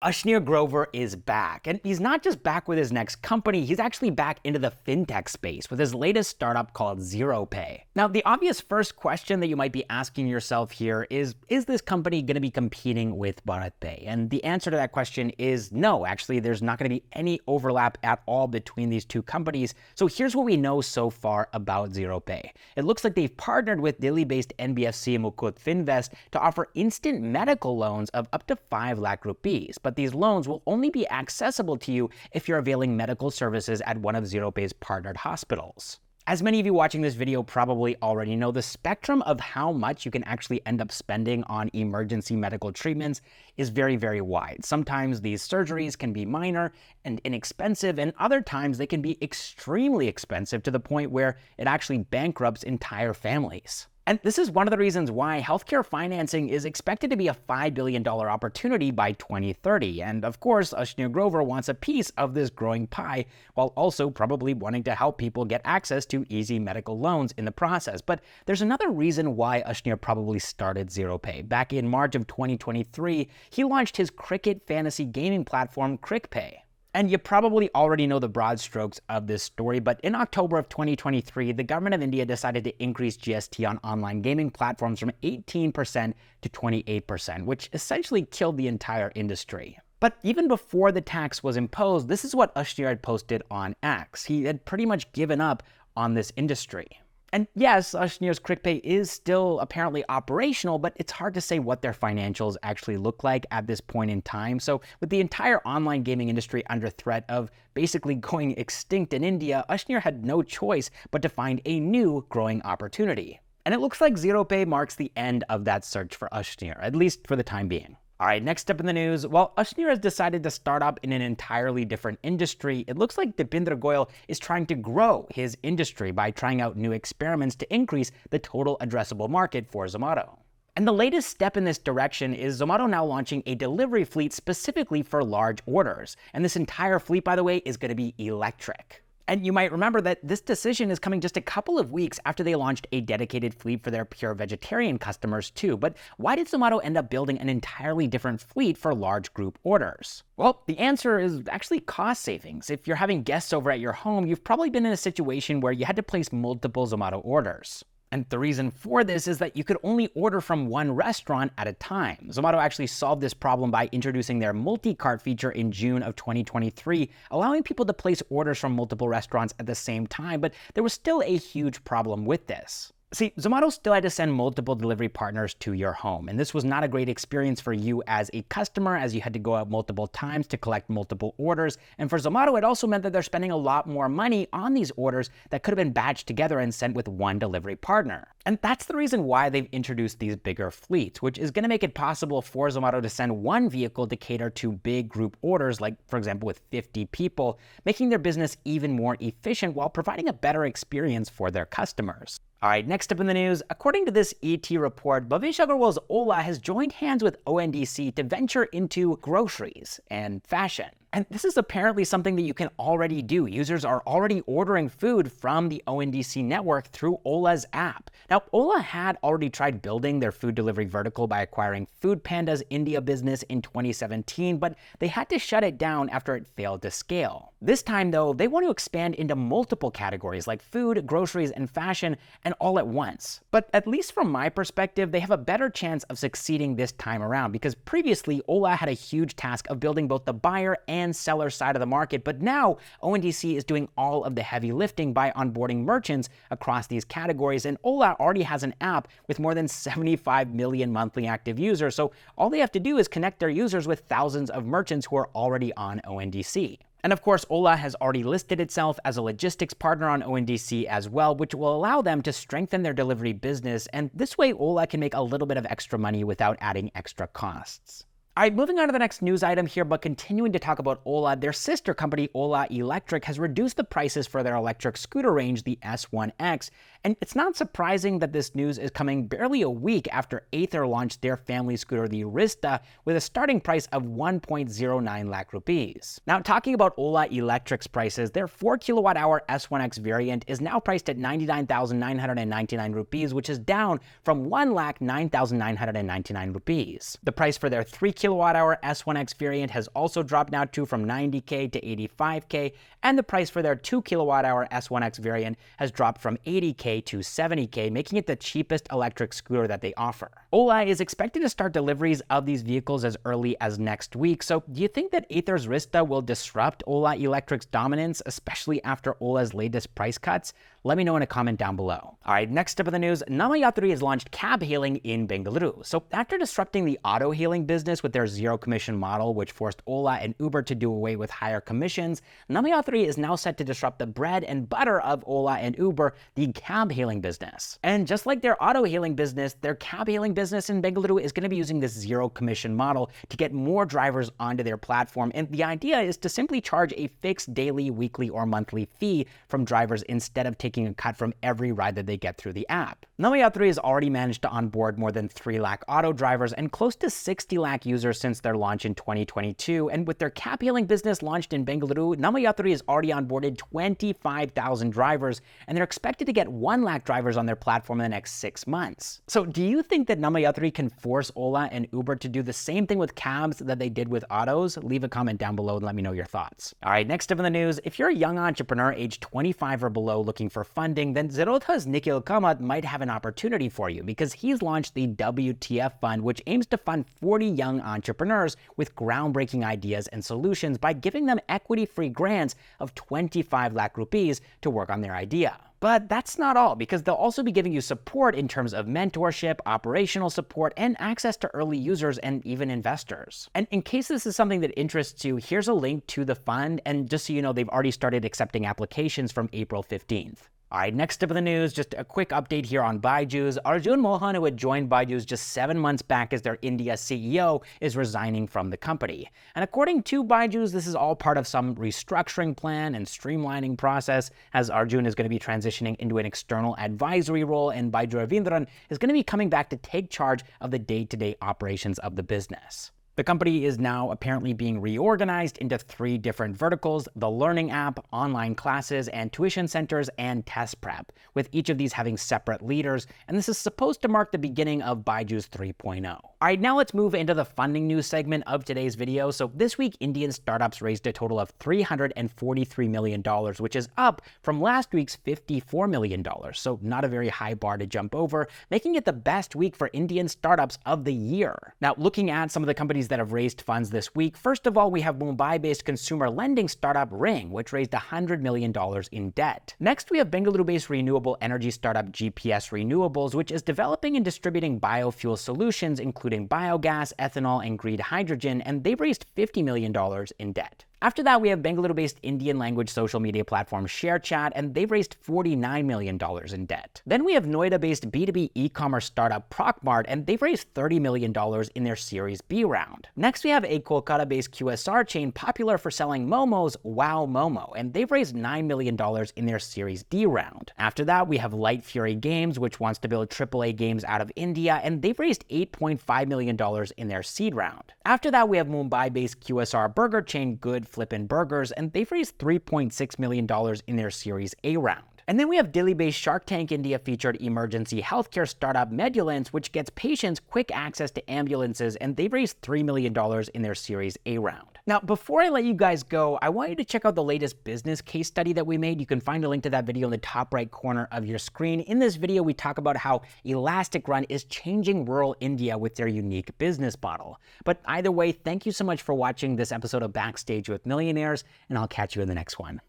Ashneer Grover is back, and he's not just back with his next company, he's actually back into the fintech space with his latest startup called ZeroPe. Now, the obvious first question that you might be asking yourself here is this company going to be competing with BharatPe? And the answer to that question is no. Actually, there's not going to be any overlap at all between these two companies. So here's what we know so far about ZeroPe. It looks like they've partnered with Delhi-based NBFC Mukut Finvest to offer instant medical loans of up to 5 lakh rupees. But these loans will only be accessible to you if you're availing medical services at one of ZeroPe's partnered hospitals. As many of you watching this video probably already know, the spectrum of how much you can actually end up spending on emergency medical treatments is very, very wide. Sometimes these surgeries can be minor and inexpensive, and other times they can be extremely expensive to the point where it actually bankrupts entire families. And this is one of the reasons why healthcare financing is expected to be a $5 billion opportunity by 2030. And of course, Ashneer Grover wants a piece of this growing pie, while also probably wanting to help people get access to easy medical loans in the process. But there's another reason why Ashneer probably started ZeroPe. Back in March of 2023, he launched his cricket fantasy gaming platform, CricPay. And you probably already know the broad strokes of this story, but in October of 2023, the government of India decided to increase GST on online gaming platforms from 18% to 28%, which essentially killed the entire industry. But even before the tax was imposed, this is what Ashneer had posted on X. He had pretty much given up on this industry. And yes, Ashneer's CricPay is still apparently operational, but it's hard to say what their financials actually look like at this point in time. So with the entire online gaming industry under threat of basically going extinct in India, Ashneer had no choice but to find a new growing opportunity. And it looks like ZeroPe marks the end of that search for Ashneer, at least for the time being. All right, next up in the news, while Ashneer has decided to start up in an entirely different industry, it looks like Deepinder Goyal is trying to grow his industry by trying out new experiments to increase the total addressable market for Zomato. And the latest step in this direction is Zomato now launching a delivery fleet specifically for large orders. And this entire fleet, by the way, is going to be electric. And you might remember that this decision is coming just a couple of weeks after they launched a dedicated fleet for their pure vegetarian customers too. But why did Zomato end up building an entirely different fleet for large group orders? Well, the answer is actually cost savings. If you're having guests over at your home, you've probably been in a situation where you had to place multiple Zomato orders. And the reason for this is that you could only order from one restaurant at a time. Zomato actually solved this problem by introducing their multi-cart feature in June of 2023, allowing people to place orders from multiple restaurants at the same time, but there was still a huge problem with this. See, Zomato still had to send multiple delivery partners to your home, and this was not a great experience for you as a customer, as you had to go out multiple times to collect multiple orders. And for Zomato, it also meant that they're spending a lot more money on these orders that could have been batched together and sent with one delivery partner. And that's the reason why they've introduced these bigger fleets, which is going to make it possible for Zomato to send one vehicle to cater to big group orders, like, for example, with 50 people, making their business even more efficient while providing a better experience for their customers. All right, next up in the news, according to this ET report, Bhavesh Agarwal's Ola has joined hands with ONDC to venture into groceries and fashion. And this is apparently something that you can already do. Users are already ordering food from the ONDC network through Ola's app. Now, Ola had already tried building their food delivery vertical by acquiring Foodpanda's India business in 2017, but they had to shut it down after it failed to scale. This time, though, they want to expand into multiple categories like food, groceries, and fashion, and all at once. But at least from my perspective, they have a better chance of succeeding this time around, because previously, Ola had a huge task of building both the buyer and seller side of the market, but now ONDC is doing all of the heavy lifting by onboarding merchants across these categories, and Ola already has an app with more than 75 million monthly active users, so all they have to do is connect their users with thousands of merchants who are already on ONDC. And of course, Ola has already listed itself as a logistics partner on ONDC as well, which will allow them to strengthen their delivery business, and this way Ola can make a little bit of extra money without adding extra costs. All right, moving on to the next news item here, but continuing to talk about Ola, their sister company, Ola Electric, has reduced the prices for their electric scooter range, the S1X. And it's not surprising that this news is coming barely a week after Ather launched their family scooter, the Arista, with a starting price of 1.09 lakh rupees. Now, talking about Ola Electric's prices, their 4 kilowatt-hour S1X variant is now priced at 99,999 rupees, which is down from 1,09,999 rupees. The price for their 3 kilowatt kWh S1X variant has also dropped now too, from 90K to 85K, and the price for their 2 kWh S1X variant has dropped from 80K to 70K, making it the cheapest electric scooter that they offer. Ola is expected to start deliveries of these vehicles as early as next week, so do you think that Ather's Rista will disrupt Ola Electric's dominance, especially after Ola's latest price cuts? Let me know in a comment down below. All right, next up in the news, Namma Yatri has launched cab hailing in Bengaluru. So after disrupting the auto hailing business with their zero commission model, which forced Ola and Uber to do away with higher commissions, Namma Yatri is now set to disrupt the bread and butter of Ola and Uber, the cab hailing business. And just like their auto hailing business, their cab hailing business in Bengaluru is going to be using this zero commission model to get more drivers onto their platform. And the idea is to simply charge a fixed daily, weekly, or monthly fee from drivers instead of taking a cut from every ride that they get through the app. Namma Yatri has already managed to onboard more than 3 lakh auto drivers and close to 60 lakh users since their launch in 2022. And with their cab hailing business launched in Bengaluru, Namma Yatri has already onboarded 25,000 drivers, and they're expected to get 1 lakh drivers on their platform in the next 6 months. So do you think that Namma Yatri can force Ola and Uber to do the same thing with cabs that they did with autos? Leave a comment down below and let me know your thoughts. All right, next up in the news, if you're a young entrepreneur aged 25 or below looking for funding, then ZeroPe's Nikhil Kamath might have an opportunity for you, because he's launched the WTFund, which aims to fund 40 young entrepreneurs with groundbreaking ideas and solutions by giving them equity-free grants of 25 lakh rupees to work on their idea. But that's not all, because they'll also be giving you support in terms of mentorship, operational support, and access to early users and even investors. And in case this is something that interests you, here's a link to the fund, and just so you know, they've already started accepting applications from April 15th. All right, next up in the news, just a quick update here on Byju's. Arjun Mohan, who had joined Byju's just 7 months back as their India CEO, is resigning from the company. And according to Byju's, this is all part of some restructuring plan and streamlining process, as Arjun is going to be transitioning into an external advisory role, and Byju Ravindran is going to be coming back to take charge of the day-to-day operations of the business. The company is now apparently being reorganized into 3 different verticals: the learning app, online classes and tuition centers, and test prep, with each of these having separate leaders, and this is supposed to mark the beginning of Byju's 3.0. All right, now let's move into the funding news segment of today's video. So this week, Indian startups raised a total of $343 million, which is up from last week's $54 million, so not a very high bar to jump over, making it the best week for Indian startups of the year. Now, looking at some of the companies that have raised funds this week, first of all, we have Mumbai-based consumer lending startup Ring, which raised $100 million in debt. Next, we have Bengaluru-based renewable energy startup GPS Renewables, which is developing and distributing biofuel solutions, including biogas, ethanol, and green hydrogen, and they've raised $50 million in debt. After that, we have Bengaluru-based Indian language social media platform ShareChat, and they've raised $49 million in debt. Then we have Noida-based B2B e-commerce startup Procmart, and they've raised $30 million in their Series B round. Next, we have a Kolkata-based QSR chain popular for selling momos, Wow Momo, and they've raised $9 million in their Series D round. After that, we have Light Fury Games, which wants to build AAA games out of India, and they've raised $8.5 million in their seed round. After that, we have Mumbai-based QSR burger chain Good Flippin' Burgers, and they've raised $3.6 million in their Series A round. And then we have Delhi-based Shark Tank India featured emergency healthcare startup Medulance, which gets patients quick access to ambulances, and they've raised $3 million in their Series A round. Now, before I let you guys go, I want you to check out the latest business case study that we made. You can find a link to that video in the top right corner of your screen. In this video, we talk about how Elastic Run is changing rural India with their unique business model. But either way, thank you so much for watching this episode of Backstage with Millionaires, and I'll catch you in the next one.